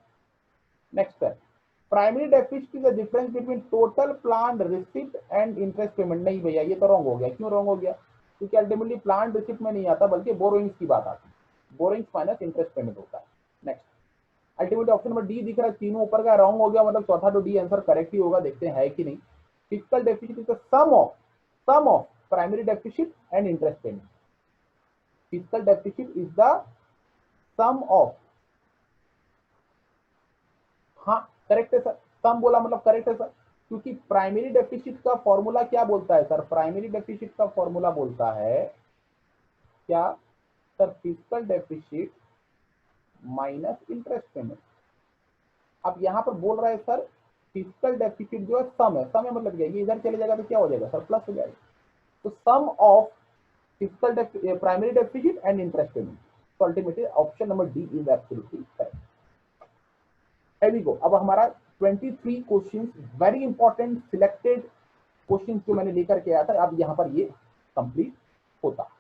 Speaker 1: नेक्स्ट है, primary deficit is the difference between total plan receipt and interest payment. नहीं भैया, ये तो रॉन्ग हो गया। क्यों रॉन्ग हो गया? क्योंकि अल्टीमेटली प्लान रिसिप्ट में नहीं आता, बल्कि बोरोइंग्स की बात आती है। बोरोइंग्स माइनस इंटरेस्ट पेमेंट होता है। Next, ultimately option number D दिख रहा है, तीनों ऊपर का रॉन्ग हो गया, मतलब चौथा तो डी आंसर करेक्ट ही होगा। देखते हैं है कि नहीं। Physical deficit is the sum of primary deficit and interest payment. Physical deficit is the sum of, हाँ करेक्ट है सर, सम बोला मतलब करेक्ट है सर। क्योंकि प्राइमरी डेफिसिट का फॉर्मूला क्या बोलता है सर? प्राइमरी डेफिसिट का फॉर्मूला बोलता है क्या sir? Physical deficit minus interest payment. अब यहां पर बोल रहा है सर फिजिकल डेफिसिट जो है सम है, सम है मतलब क्या? ये इधर चले जाएगा तो क्या हो जाएगा सर? प्लस हो जाएगा। तो sum of physical primary deficit and interest payment. तो ultimately option number D is absolutely correct. Here we go। अब हमारा 23 questions, very important selected questions जो मैंने लेकर के आया था, अब यहाँ पर ये कंप्लीट होता है।